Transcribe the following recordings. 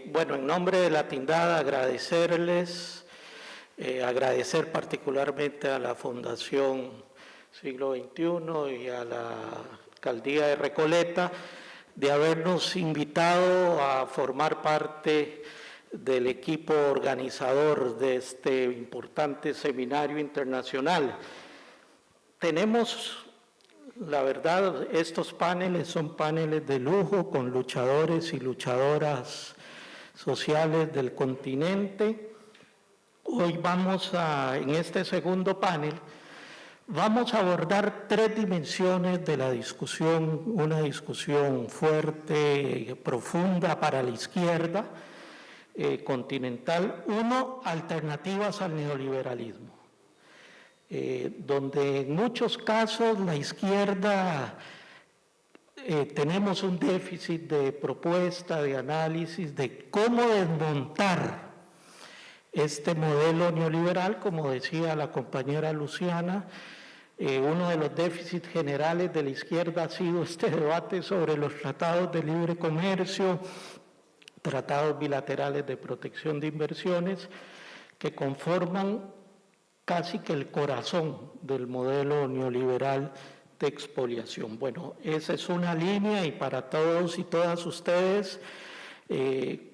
Bueno, en nombre de la Tindada agradecerles, agradecer particularmente a la Fundación Siglo XXI y a la Alcaldía de Recoleta de habernos invitado a formar parte del equipo organizador de este importante seminario internacional. Tenemos, la verdad, estos paneles son paneles de lujo con luchadores y luchadoras sociales del continente. Hoy en este segundo panel, vamos a abordar tres dimensiones de la discusión, una discusión fuerte, profunda para la izquierda continental. Uno, alternativas al neoliberalismo, donde en muchos casos la izquierda tenemos un déficit de propuesta, de análisis, de cómo desmontar este modelo neoliberal. Como decía la compañera Luciana, uno de los déficits generales de la izquierda ha sido este debate sobre los tratados de libre comercio, tratados bilaterales de protección de inversiones, que conforman casi que el corazón del modelo neoliberal de expoliación. Bueno, esa es una línea, y para todos y todas ustedes,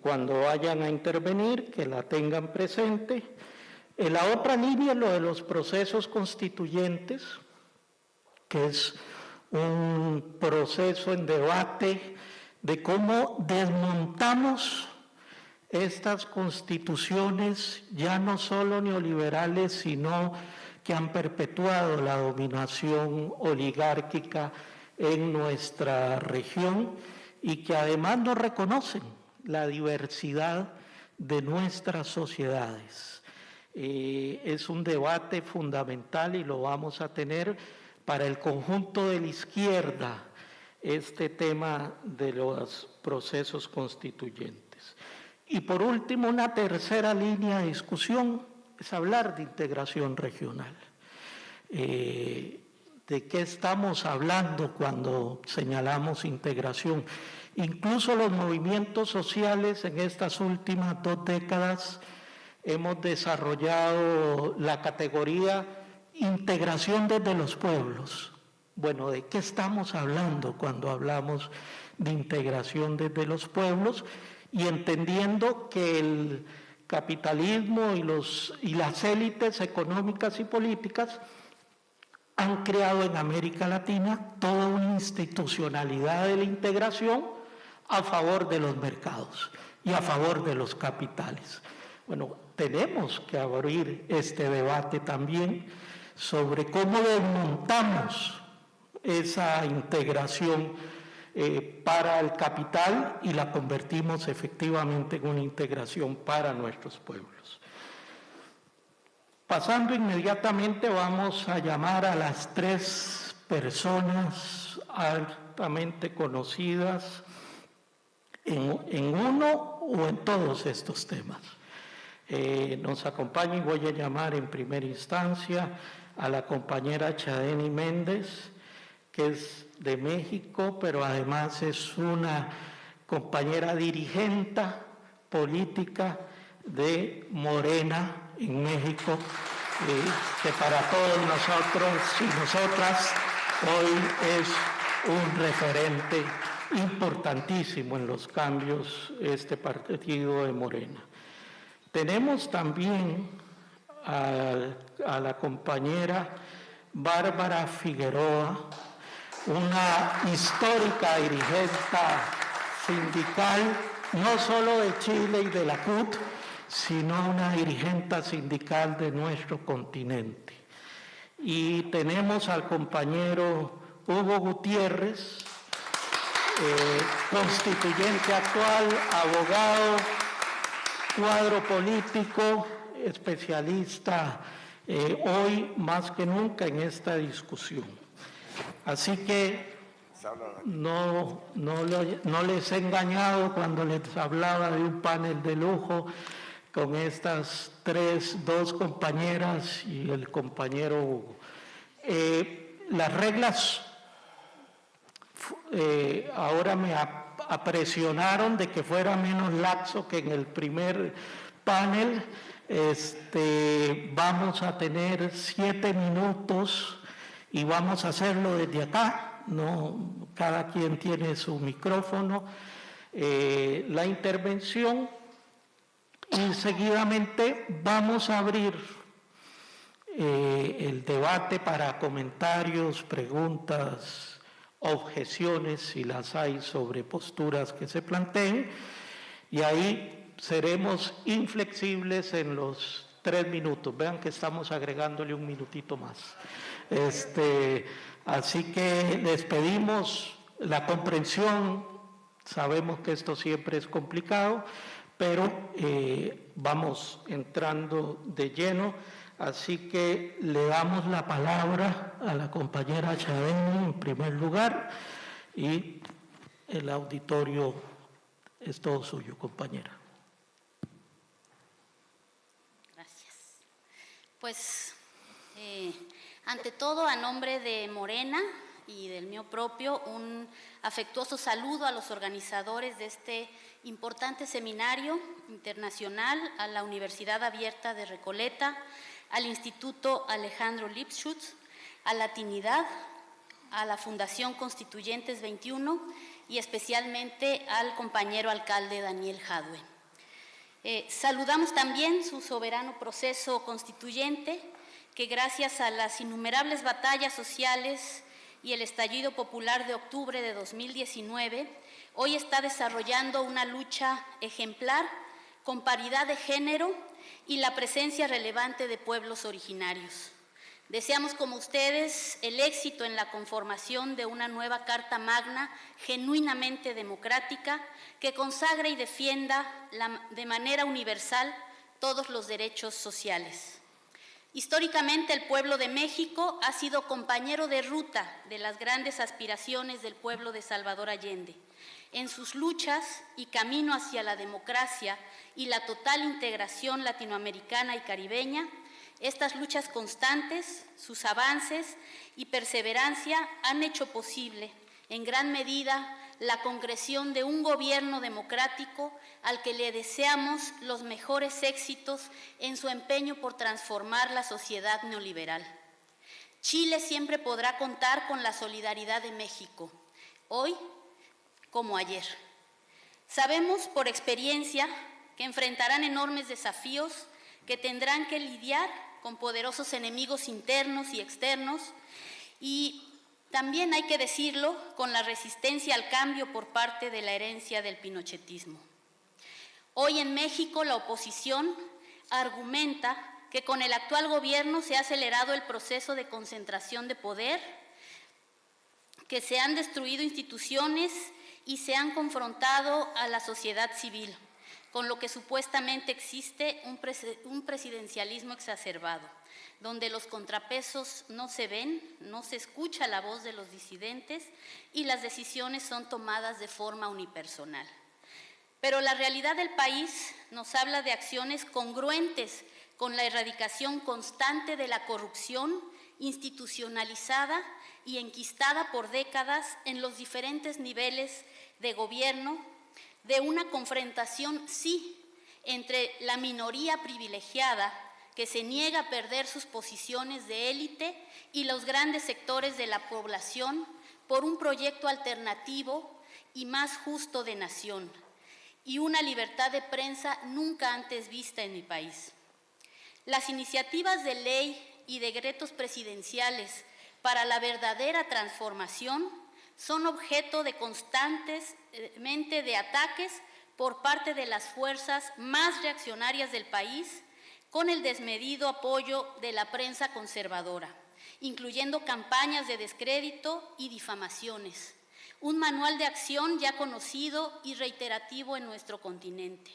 cuando vayan a intervenir, que la tengan presente. La otra línea es lo de los procesos constituyentes, que es un proceso en debate de cómo desmontamos estas constituciones, ya no solo neoliberales, sino que han perpetuado la dominación oligárquica en nuestra región y que además no reconocen la diversidad de nuestras sociedades. Es un debate fundamental y lo vamos a tener para el conjunto de la izquierda, este tema de los procesos constituyentes. Y por último, una tercera línea de discusión es hablar de integración regional. ¿De qué estamos hablando cuando señalamos integración? Incluso los movimientos sociales en estas últimas 2 décadas hemos desarrollado la categoría integración desde los pueblos. Bueno, ¿de qué estamos hablando cuando hablamos de integración desde los pueblos? Y entendiendo que el capitalismo y las élites económicas y políticas han creado en América Latina toda una institucionalidad de la integración a favor de los mercados y a favor de los capitales. Bueno, tenemos que abrir este debate también sobre cómo desmontamos esa integración para el capital y la convertimos efectivamente en una integración para nuestros pueblos. Pasando inmediatamente, vamos a llamar a las 3 personas altamente conocidas en uno o en todos estos temas. Nos acompaña, y voy a llamar en primera instancia a la compañera Chadeni Méndez, que es de México, pero además es una compañera dirigente política de Morena en México, que para todos nosotros y nosotras hoy es un referente importantísimo en los cambios este partido de Morena. Tenemos también a la compañera Bárbara Figueroa, una histórica dirigente sindical, no solo de Chile y de la CUT, sino una dirigente sindical de nuestro continente. Y tenemos al compañero Hugo Gutiérrez, constituyente actual, abogado, cuadro político, especialista hoy más que nunca en esta discusión. Así que no les he engañado cuando les hablaba de un panel de lujo con estas 2 compañeras y el compañero Hugo. Las reglas, ahora me presionaron de que fuera menos laxo que en el primer panel. Vamos a tener 7 minutos y vamos a hacerlo desde acá, no, cada quien tiene su micrófono, la intervención, y seguidamente vamos a abrir el debate para comentarios, preguntas, objeciones, si las hay, sobre posturas que se planteen, y ahí seremos inflexibles en los 3 minutos. Vean que estamos agregándole un minutito más. Así que les pedimos la comprensión. Sabemos que esto siempre es complicado, pero vamos entrando de lleno. Así que le damos la palabra a la compañera Chadeni en primer lugar, y el auditorio es todo suyo, compañera. Gracias. Pues, ante todo, a nombre de Morena y del mío propio, un afectuoso saludo a los organizadores de este importante seminario internacional, a la Universidad Abierta de Recoleta, al Instituto Alejandro Lipschutz, a Latinidad, a la Fundación Constituyentes 21 y especialmente al compañero alcalde Daniel Jadwe. Saludamos también su soberano proceso constituyente, que gracias a las innumerables batallas sociales y el estallido popular de octubre de 2019, hoy está desarrollando una lucha ejemplar con paridad de género y la presencia relevante de pueblos originarios. Deseamos, como ustedes, el éxito en la conformación de una nueva Carta Magna genuinamente democrática que consagre y defienda de manera universal todos los derechos sociales. Históricamente, el pueblo de México ha sido compañero de ruta de las grandes aspiraciones del pueblo de Salvador Allende. En sus luchas y camino hacia la democracia y la total integración latinoamericana y caribeña, estas luchas constantes, sus avances y perseverancia han hecho posible, en gran medida, la concreción de un gobierno democrático al que le deseamos los mejores éxitos en su empeño por transformar la sociedad neoliberal. Chile siempre podrá contar con la solidaridad de México, hoy como ayer. Sabemos por experiencia que enfrentarán enormes desafíos, que tendrán que lidiar con poderosos enemigos internos y externos, y también, hay que decirlo, con la resistencia al cambio por parte de la herencia del pinochetismo. Hoy en México la oposición argumenta que con el actual gobierno se ha acelerado el proceso de concentración de poder, que se han destruido instituciones y se han confrontado a la sociedad civil, con lo que supuestamente existe un presidencialismo exacerbado, donde los contrapesos no se ven, no se escucha la voz de los disidentes y las decisiones son tomadas de forma unipersonal. Pero la realidad del país nos habla de acciones congruentes con la erradicación constante de la corrupción institucionalizada y enquistada por décadas en los diferentes niveles de gobierno, de una confrontación, sí, entre la minoría privilegiada que se niega a perder sus posiciones de élite y los grandes sectores de la población por un proyecto alternativo y más justo de nación y una libertad de prensa nunca antes vista en mi país. Las iniciativas de ley y decretos presidenciales para la verdadera transformación son objeto de constantemente de ataques por parte de las fuerzas más reaccionarias del país, con el desmedido apoyo de la prensa conservadora, incluyendo campañas de descrédito y difamaciones, un manual de acción ya conocido y reiterativo en nuestro continente.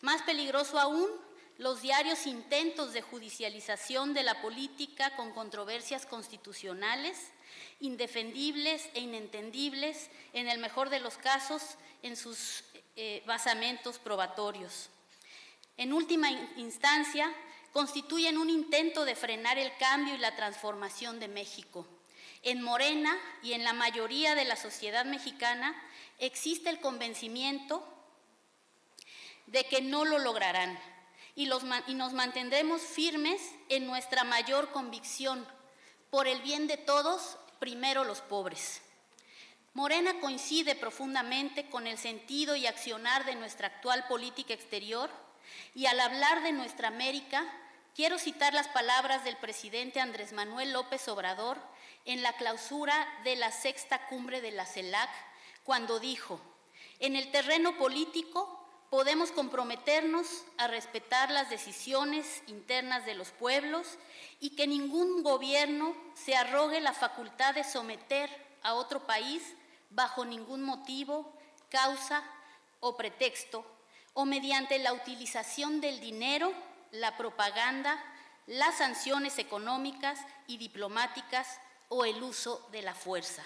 Más peligroso aún, los diarios intentos de judicialización de la política con controversias constitucionales, indefendibles e inentendibles, en el mejor de los casos, en sus basamentos probatorios. En última instancia, constituyen un intento de frenar el cambio y la transformación de México. En Morena y en la mayoría de la sociedad mexicana existe el convencimiento de que no lo lograrán y nos mantendremos firmes en nuestra mayor convicción: por el bien de todos, primero los pobres. Morena coincide profundamente con el sentido y accionar de nuestra actual política exterior, y al hablar de nuestra América, quiero citar las palabras del presidente Andrés Manuel López Obrador en la clausura de la 6ª cumbre de la CELAC, cuando dijo: en el terreno político podemos comprometernos a respetar las decisiones internas de los pueblos y que ningún gobierno se arrogue la facultad de someter a otro país bajo ningún motivo, causa o pretexto, o mediante la utilización del dinero, la propaganda, las sanciones económicas y diplomáticas o el uso de la fuerza.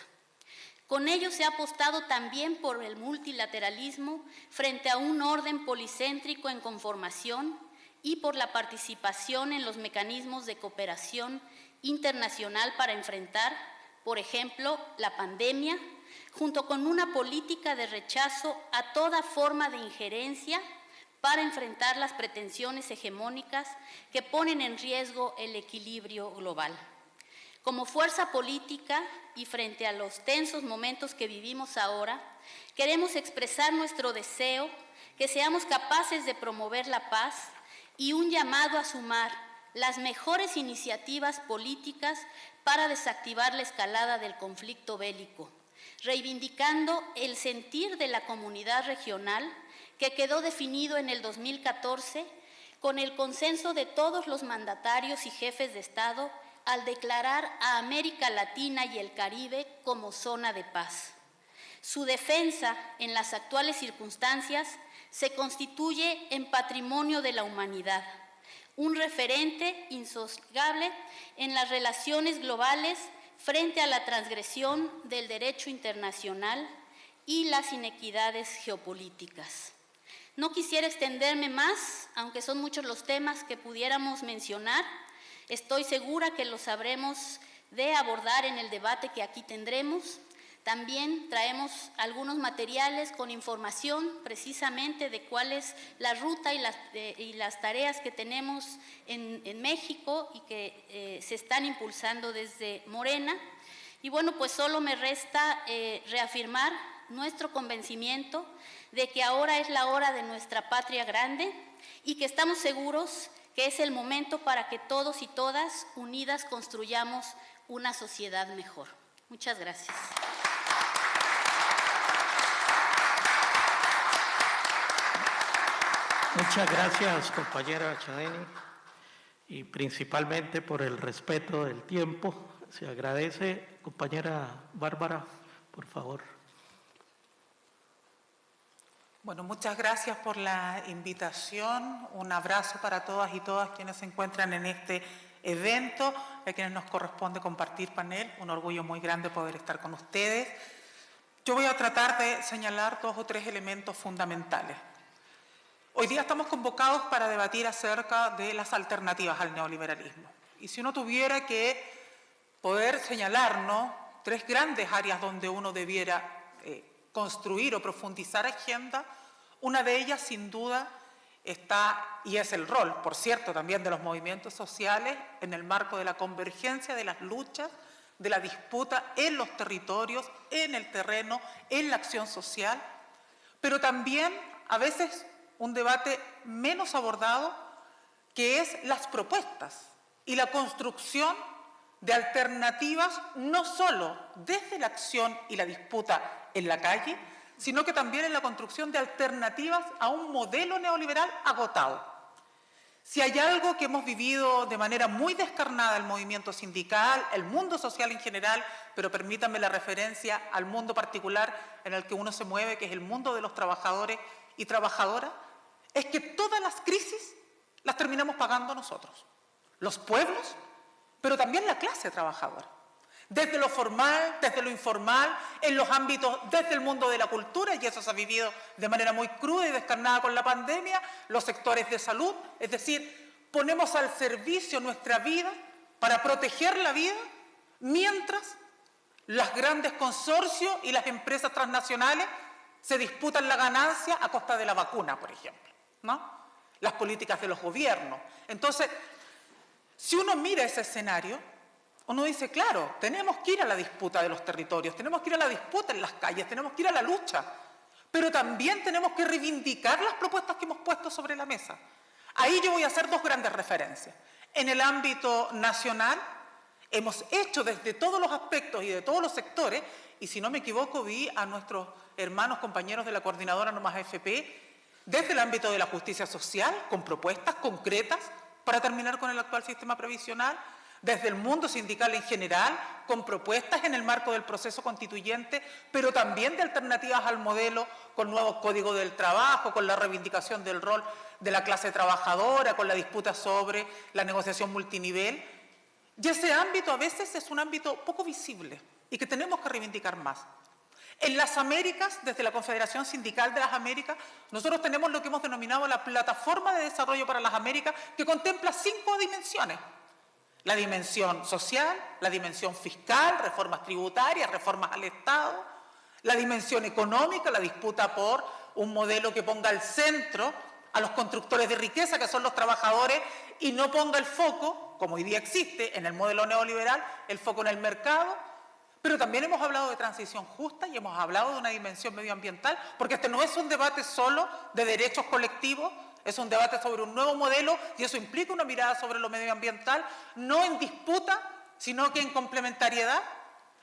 Con ello se ha apostado también por el multilateralismo frente a un orden policéntrico en conformación y por la participación en los mecanismos de cooperación internacional para enfrentar, por ejemplo, la pandemia, junto con una política de rechazo a toda forma de injerencia para enfrentar las pretensiones hegemónicas que ponen en riesgo el equilibrio global. Como fuerza política y frente a los tensos momentos que vivimos ahora, queremos expresar nuestro deseo que seamos capaces de promover la paz y un llamado a sumar las mejores iniciativas políticas para desactivar la escalada del conflicto bélico, reivindicando el sentir de la comunidad regional que quedó definido en el 2014 con el consenso de todos los mandatarios y jefes de Estado al declarar a América Latina y el Caribe como zona de paz. Su defensa en las actuales circunstancias se constituye en patrimonio de la humanidad, un referente insoslayable en las relaciones globales frente a la transgresión del derecho internacional y las inequidades geopolíticas. No quisiera extenderme más, aunque son muchos los temas que pudiéramos mencionar. Estoy segura que los sabremos de abordar en el debate que aquí tendremos. También traemos algunos materiales con información precisamente de cuál es la ruta y las tareas que tenemos en México y que se están impulsando desde Morena. Y bueno, pues solo me resta reafirmar nuestro convencimiento de que ahora es la hora de nuestra patria grande y que estamos seguros que es el momento para que todos y todas unidas construyamos una sociedad mejor. Muchas gracias. Muchas gracias, compañera Chadeni, y principalmente por el respeto del tiempo. Se agradece. Compañera Bárbara, por favor. Bueno, muchas gracias por la invitación. Un abrazo para todas y todas quienes se encuentran en este evento, a quienes nos corresponde compartir panel. Un orgullo muy grande poder estar con ustedes. Yo voy a tratar de señalar 2 o 3 elementos fundamentales. Hoy día estamos convocados para debatir acerca de las alternativas al neoliberalismo. Y si uno tuviera que poder señalarnos 3 grandes áreas donde uno debiera construir o profundizar agenda, una de ellas sin duda está, y es el rol, por cierto, también de los movimientos sociales en el marco de la convergencia de las luchas, de la disputa en los territorios, en el terreno, en la acción social, pero también a veces un debate menos abordado, que es las propuestas y la construcción de alternativas, no solo desde la acción y la disputa en la calle, sino que también en la construcción de alternativas a un modelo neoliberal agotado. Si hay algo que hemos vivido de manera muy descarnada el movimiento sindical, el mundo social en general, pero permítanme la referencia al mundo particular en el que uno se mueve, que es el mundo de los trabajadores y trabajadoras, es que todas las crisis las terminamos pagando nosotros, los pueblos, pero también la clase trabajadora. Desde lo formal, desde lo informal, en los ámbitos, desde el mundo de la cultura, y eso se ha vivido de manera muy cruda y descarnada con la pandemia, los sectores de salud, es decir, ponemos al servicio nuestra vida para proteger la vida, mientras Los grandes consorcios y las empresas transnacionales se disputan la ganancia a costa de la vacuna, por ejemplo, ¿no? Las políticas de los gobiernos. Entonces, si uno mira ese escenario, uno dice, claro, tenemos que ir a la disputa de los territorios, tenemos que ir a la disputa en las calles, tenemos que ir a la lucha, pero también tenemos que reivindicar las propuestas que hemos puesto sobre la mesa. Ahí yo voy a hacer dos grandes referencias. En el ámbito nacional, hemos hecho desde todos los aspectos y de todos los sectores, y si no me equivoco, vi a nuestros hermanos, compañeros de la coordinadora No Más AFP, desde el ámbito de la justicia social, con propuestas concretas para terminar con el actual sistema previsional, desde el mundo sindical en general, con propuestas en el marco del proceso constituyente, pero también de alternativas al modelo, con nuevos códigos del trabajo, con la reivindicación del rol de la clase trabajadora, con la disputa sobre la negociación multinivel. Y ese ámbito a veces es un ámbito poco visible y que tenemos que reivindicar más. En las Américas, desde la Confederación Sindical de las Américas, nosotros tenemos lo que hemos denominado la Plataforma de Desarrollo para las Américas, que contempla 5 dimensiones. La dimensión social, la dimensión fiscal, reformas tributarias, reformas al Estado, la dimensión económica, la disputa por un modelo que ponga al centro a los constructores de riqueza, que son los trabajadores, y no ponga el foco, como hoy día existe en el modelo neoliberal, el foco en el mercado. Pero también hemos hablado de transición justa y hemos hablado de una dimensión medioambiental, porque este no es un debate solo de derechos colectivos, es un debate sobre un nuevo modelo y eso implica una mirada sobre lo medioambiental, no en disputa, sino que en complementariedad.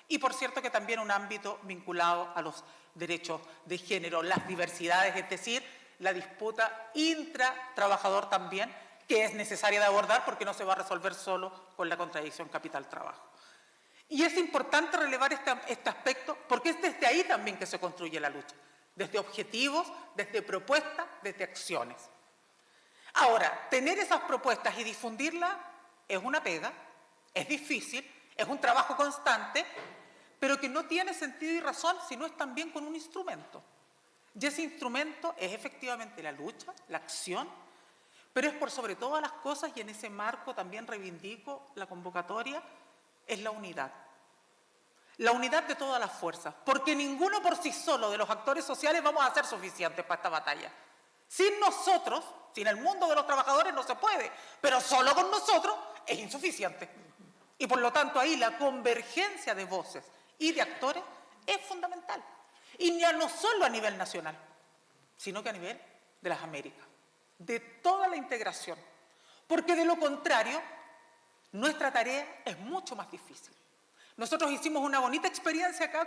Y por cierto que también un ámbito vinculado a los derechos de género, las diversidades, es decir, la disputa intratrabajador también, que es necesaria de abordar porque no se va a resolver solo con la contradicción capital-trabajo. Y es importante relevar este aspecto porque es desde ahí también que se construye la lucha, desde objetivos, desde propuestas, desde acciones. Ahora, tener esas propuestas y difundirlas es una pega, es difícil, es un trabajo constante, pero que no tiene sentido y razón si no es también con un instrumento. Y ese instrumento es efectivamente la lucha, la acción, pero es por sobre todas las cosas, y en ese marco también reivindico la convocatoria, es la unidad. La unidad de todas las fuerzas, porque ninguno por sí solo de los actores sociales vamos a ser suficientes para esta batalla. Sin nosotros, sin el mundo de los trabajadores no se puede, pero solo con nosotros es insuficiente. Y por lo tanto ahí la convergencia de voces y de actores es fundamental. Y ya no solo a nivel nacional, sino que a nivel de las Américas, de toda la integración. Porque de lo contrario, nuestra tarea es mucho más difícil. Nosotros hicimos una bonita experiencia acá,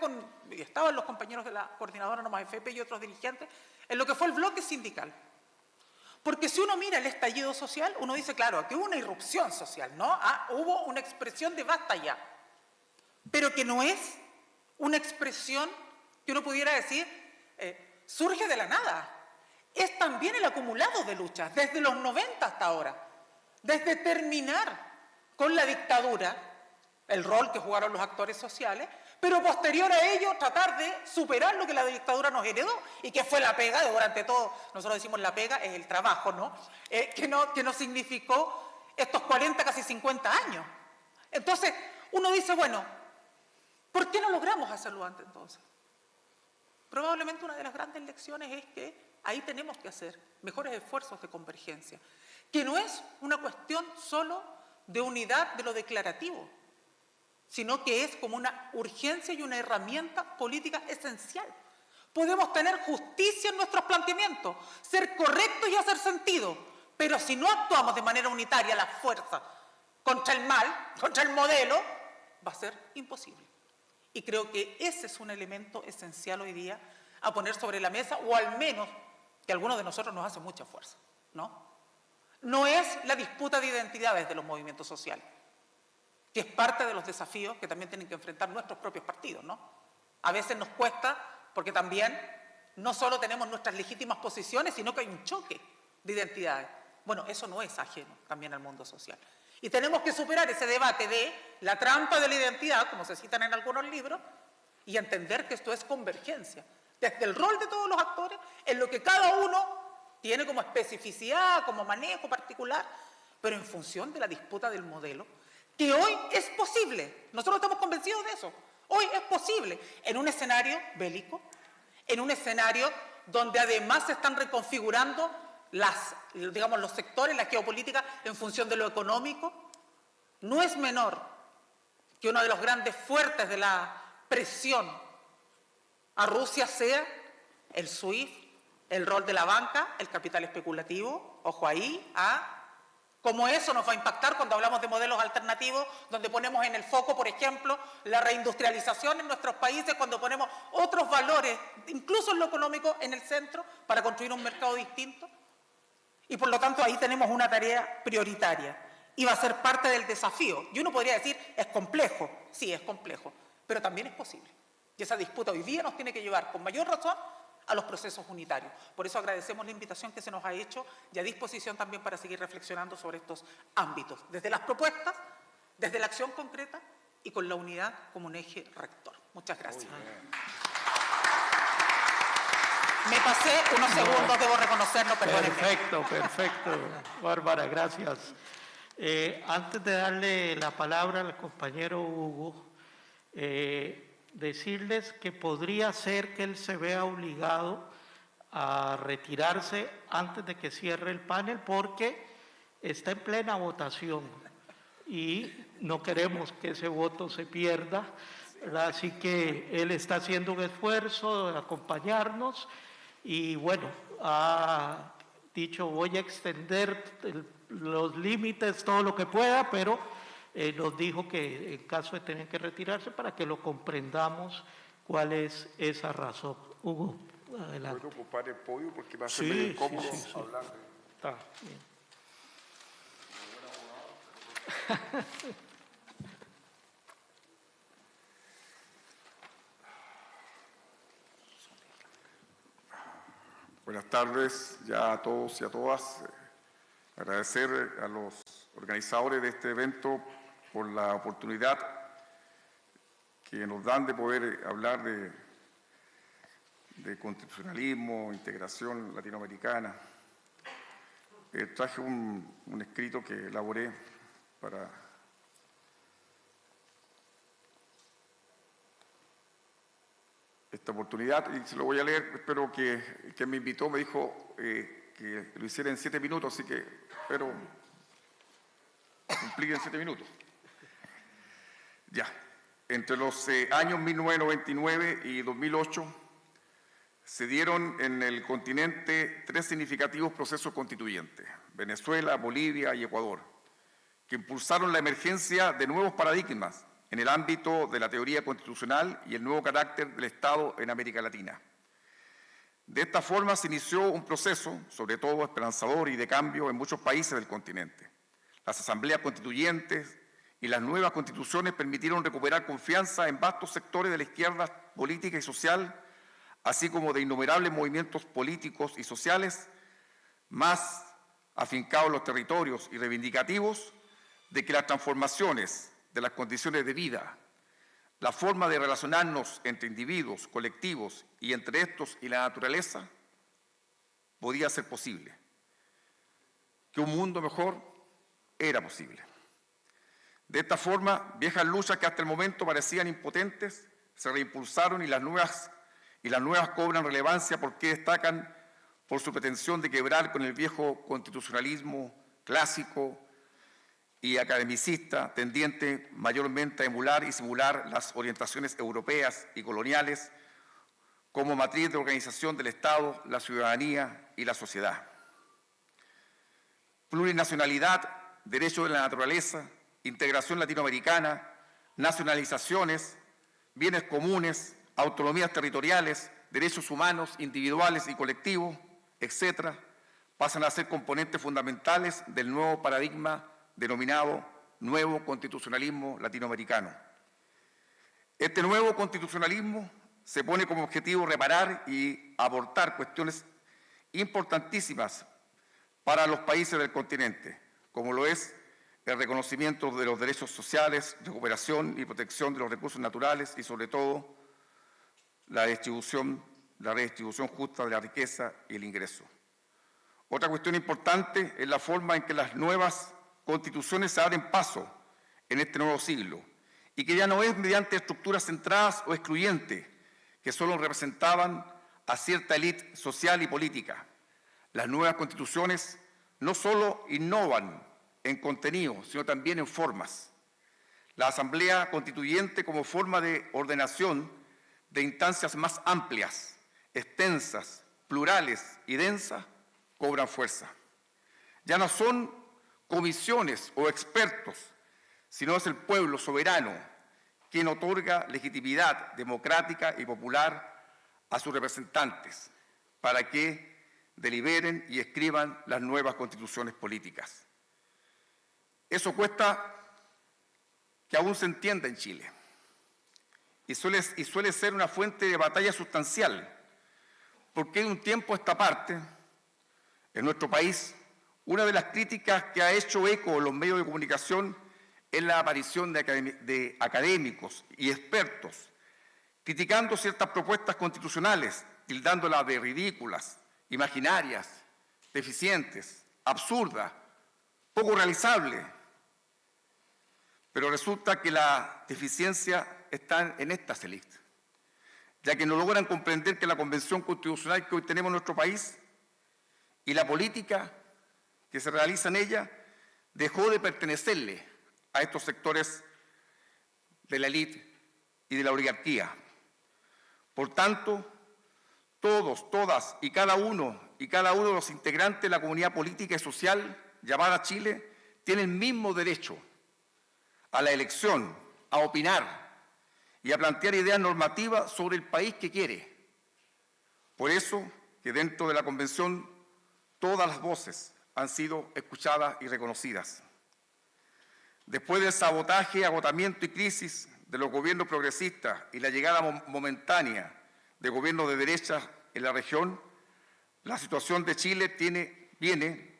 y estaban los compañeros de la coordinadora No Más AFP y otros dirigentes, en lo que fue el bloque sindical. Porque si uno mira el estallido social, uno dice, claro, aquí hubo una irrupción social, ¿no? Hubo una expresión de basta ya, pero que no es una expresión que uno pudiera decir surge de la nada. Es también el acumulado de luchas, desde los 90 hasta ahora, desde terminar con la dictadura, el rol que jugaron los actores sociales, pero posterior a ello tratar de superar lo que la dictadura nos heredó y que fue la pega de durante todo, nosotros decimos la pega es el trabajo, ¿no? Que nos significó estos 40, casi 50 años. Entonces, uno dice, bueno, ¿por qué no logramos hacerlo antes entonces? Probablemente una de las grandes lecciones es que ahí tenemos que hacer mejores esfuerzos de convergencia, que no es una cuestión solo de unidad de lo declarativo, sino que es como una urgencia y una herramienta política esencial. Podemos tener justicia en nuestros planteamientos, ser correctos y hacer sentido, pero si no actuamos de manera unitaria la fuerza contra el mal, contra el modelo, va a ser imposible. Y creo que ese es un elemento esencial hoy día a poner sobre la mesa, o al menos que a algunos de nosotros nos hace mucha fuerza, ¿no? No es la disputa de identidades de los movimientos sociales, que es parte de los desafíos que también tienen que enfrentar nuestros propios partidos, ¿no? A veces nos cuesta porque también no solo tenemos nuestras legítimas posiciones, sino que hay un choque de identidades. Bueno, eso no es ajeno también al mundo social. Y tenemos que superar ese debate de la trampa de la identidad, como se citan en algunos libros, y entender que esto es convergencia, desde el rol de todos los actores, en lo que cada uno tiene como especificidad, como manejo particular, pero en función de la disputa del modelo, que hoy es posible. Nosotros estamos convencidos de eso. Hoy es posible, en un escenario bélico, en un escenario donde además se están reconfigurando los sectores, la geopolítica en función de lo económico. No es menor que uno de los grandes fuertes de la presión a Rusia sea el SWIFT, el rol de la banca, el capital especulativo. Ojo ahí, cómo eso nos va a impactar cuando hablamos de modelos alternativos, donde ponemos en el foco, por ejemplo, la reindustrialización en nuestros países, cuando ponemos otros valores, incluso en lo económico, en el centro, para construir un mercado distinto. Y por lo tanto ahí tenemos una tarea prioritaria y va a ser parte del desafío. Y uno podría decir, es complejo, sí, es complejo, pero también es posible. Y esa disputa hoy día nos tiene que llevar con mayor razón a los procesos unitarios. Por eso agradecemos la invitación que se nos ha hecho y a disposición también para seguir reflexionando sobre estos ámbitos, desde las propuestas, desde la acción concreta y con la unidad como un eje rector. Muchas gracias. Me pasé unos segundos, debo reconocerlo, perdónenme. Perfecto, Bárbara, gracias. Antes de darle la palabra al compañero Hugo, decirles que podría ser que él se vea obligado a retirarse antes de que cierre el panel porque está en plena votación y no queremos que ese voto se pierda, ¿verdad? Así que él está haciendo un esfuerzo de acompañarnos y bueno, ha dicho voy a extender los límites todo lo que pueda, pero nos dijo que en caso de tener que retirarse para que lo comprendamos cuál es esa razón. Hugo, adelante. ¿Puedo ocupar el podio? Porque va a ser medio incómodo hablar de... Está bien. Buenas tardes ya a todos y a todas. Agradecer a los organizadores de este evento por la oportunidad que nos dan de poder hablar de constitucionalismo, integración latinoamericana. Traje un escrito que elaboré para esta oportunidad y se lo voy a leer. Espero que quien me invitó me dijo que lo hiciera en 7 minutos, así que espero cumplir en 7 minutos. Ya. Entre los años 1999 y 2008 se dieron en el continente 3 significativos procesos constituyentes, Venezuela, Bolivia y Ecuador, que impulsaron la emergencia de nuevos paradigmas en el ámbito de la teoría constitucional y el nuevo carácter del Estado en América Latina. De esta forma se inició un proceso, sobre todo esperanzador y de cambio en muchos países del continente. Las asambleas constituyentes y las nuevas constituciones permitieron recuperar confianza en vastos sectores de la izquierda política y social, así como de innumerables movimientos políticos y sociales más afincados en los territorios y reivindicativos de que las transformaciones de las condiciones de vida, la forma de relacionarnos entre individuos, colectivos y entre estos y la naturaleza podía ser posible, que un mundo mejor era posible. De esta forma, viejas luchas que hasta el momento parecían impotentes se reimpulsaron y las nuevas cobran relevancia porque destacan por su pretensión de quebrar con el viejo constitucionalismo clásico y academicista tendiente mayormente a emular y simular las orientaciones europeas y coloniales como matriz de organización del Estado, la ciudadanía y la sociedad. Plurinacionalidad, derecho de la naturaleza, integración latinoamericana, nacionalizaciones, bienes comunes, autonomías territoriales, derechos humanos individuales y colectivos, etc., pasan a ser componentes fundamentales del nuevo paradigma denominado Nuevo Constitucionalismo Latinoamericano. Este nuevo constitucionalismo se pone como objetivo reparar y abortar cuestiones importantísimas para los países del continente, como lo es el reconocimiento de los derechos sociales, recuperación y protección de los recursos naturales y, sobre todo, la redistribución justa de la riqueza y el ingreso. Otra cuestión importante es la forma en que las nuevas constituciones se abren paso en este nuevo siglo y que ya no es mediante estructuras centradas o excluyentes que solo representaban a cierta élite social y política. Las nuevas constituciones no solo innovan en contenido, sino también en formas. La Asamblea Constituyente como forma de ordenación de instancias más amplias, extensas, plurales y densas, cobran fuerza. Ya no son comisiones o expertos, sino es el pueblo soberano quien otorga legitimidad democrática y popular a sus representantes para que deliberen y escriban las nuevas constituciones políticas. Eso cuesta que aún se entienda en Chile y suele ser una fuente de batalla sustancial, porque de un tiempo a esta parte, en nuestro país, una de las críticas que ha hecho eco en los medios de comunicación es la aparición de académicos y expertos criticando ciertas propuestas constitucionales, tildándolas de ridículas, imaginarias, deficientes, absurdas, poco realizables. Pero resulta que la deficiencia está en estas élites, ya que no logran comprender que la Convención Constitucional que hoy tenemos en nuestro país y la política que se realiza en ella dejó de pertenecerle a estos sectores de la élite y de la oligarquía. Por tanto, todos, todas y cada uno de los integrantes de la comunidad política y social llamada Chile tienen el mismo derecho a la elección, a opinar y a plantear ideas normativas sobre el país que quiere. Por eso que dentro de la Convención todas las voces han sido escuchadas y reconocidas. Después del sabotaje, agotamiento y crisis de los gobiernos progresistas y la llegada momentánea de gobiernos de derecha en la región, la situación de Chile viene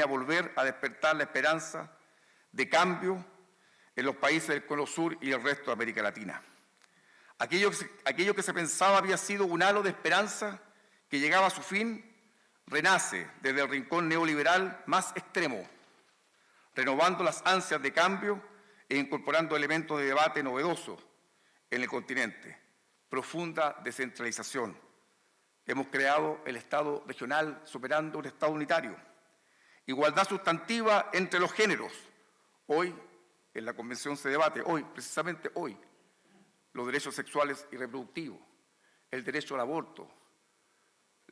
a volver a despertar la esperanza de cambio en los países del Cono Sur y el resto de América Latina. Aquello que se pensaba había sido un halo de esperanza que llegaba a su fin, renace desde el rincón neoliberal más extremo, renovando las ansias de cambio e incorporando elementos de debate novedosos en el continente. Profunda descentralización. Hemos creado el Estado regional superando un Estado unitario. Igualdad sustantiva entre los géneros. Hoy en la Convención se debate, precisamente hoy, los derechos sexuales y reproductivos, el derecho al aborto,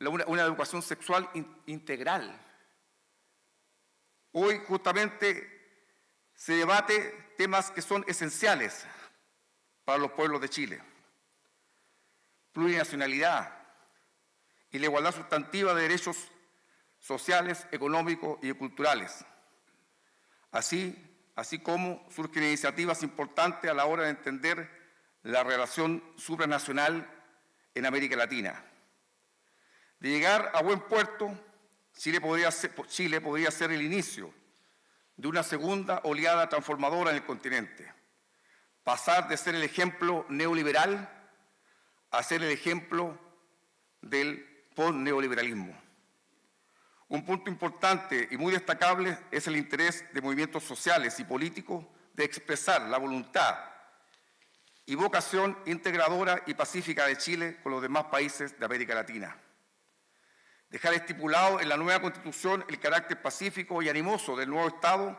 una educación sexual integral. Hoy justamente se debate temas que son esenciales para los pueblos de Chile. Plurinacionalidad y la igualdad sustantiva de derechos sociales, económicos y culturales. Así como surgen iniciativas importantes a la hora de entender la relación supranacional en América Latina. De llegar a buen puerto, Chile podría ser el inicio de una segunda oleada transformadora en el continente. Pasar de ser el ejemplo neoliberal a ser el ejemplo del post-neoliberalismo. Un punto importante y muy destacable es el interés de movimientos sociales y políticos de expresar la voluntad y vocación integradora y pacífica de Chile con los demás países de América Latina. Dejar estipulado en la nueva Constitución el carácter pacífico y animoso del nuevo Estado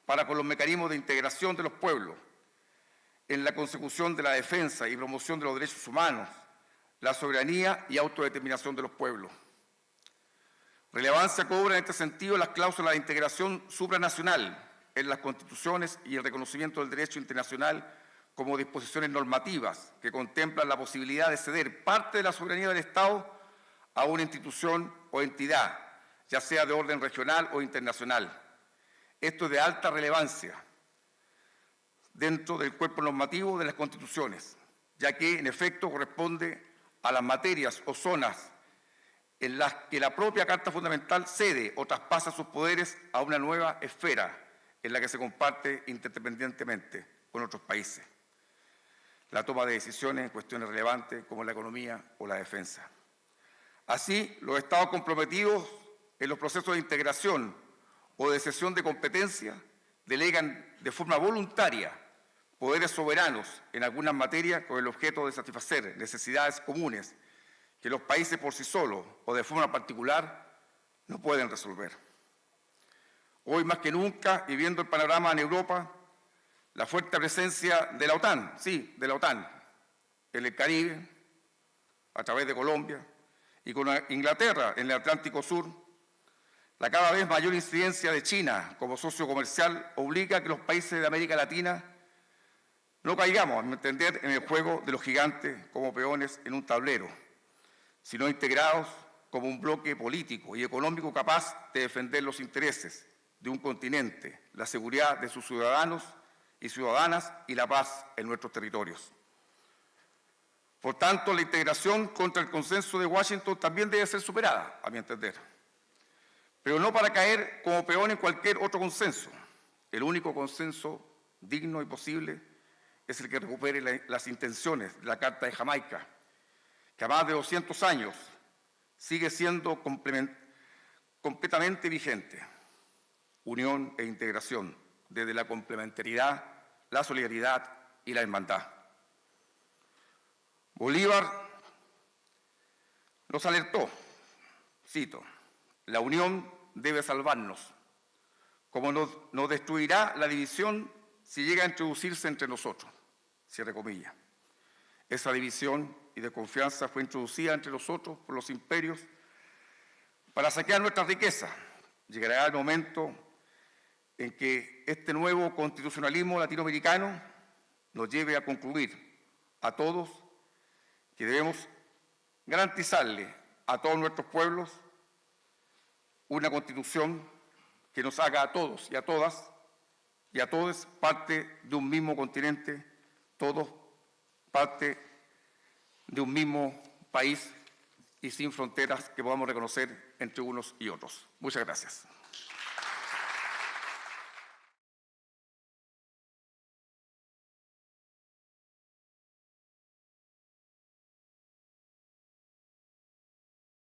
para con los mecanismos de integración de los pueblos, en la consecución de la defensa y promoción de los derechos humanos, la soberanía y autodeterminación de los pueblos. Relevancia cobra en este sentido las cláusulas de integración supranacional en las constituciones y el reconocimiento del derecho internacional como disposiciones normativas que contemplan la posibilidad de ceder parte de la soberanía del Estado a una institución o entidad, ya sea de orden regional o internacional. Esto es de alta relevancia dentro del cuerpo normativo de las constituciones, ya que en efecto corresponde a las materias o zonas en las que la propia Carta Fundamental cede o traspasa sus poderes a una nueva esfera en la que se comparte interdependientemente con otros países. La toma de decisiones en cuestiones relevantes como la economía o la defensa. Así, los Estados comprometidos en los procesos de integración o de cesión de competencia delegan de forma voluntaria poderes soberanos en algunas materias con el objeto de satisfacer necesidades comunes que los países por sí solos o de forma particular no pueden resolver. Hoy más que nunca, y viendo el panorama en Europa, la fuerte presencia de la OTAN, sí, de la OTAN, en el Caribe, a través de Colombia, y con Inglaterra en el Atlántico Sur, la cada vez mayor incidencia de China como socio comercial obliga a que los países de América Latina no caigamos, a mi entender, en el juego de los gigantes como peones en un tablero, sino integrados como un bloque político y económico capaz de defender los intereses de un continente, la seguridad de sus ciudadanos y ciudadanas y la paz en nuestros territorios. Por tanto, la integración contra el consenso de Washington también debe ser superada, a mi entender, pero no para caer como peón en cualquier otro consenso. El único consenso digno y posible es el que recupere las intenciones de la Carta de Jamaica, que a más de 200 años sigue siendo completamente vigente. Unión e integración, desde la complementariedad, la solidaridad y la hermandad. Bolívar nos alertó, cito, la unión debe salvarnos, como nos destruirá la división si llega a introducirse entre nosotros, cierre comillas. Esa división y desconfianza fue introducida entre nosotros por los imperios para saquear nuestra riqueza. Llegará el momento en que este nuevo constitucionalismo latinoamericano nos lleve a concluir a todos que debemos garantizarle a todos nuestros pueblos una constitución que nos haga a todos y a todas y a todos parte de un mismo continente, todos parte de un mismo país y sin fronteras que podamos reconocer entre unos y otros. Muchas gracias.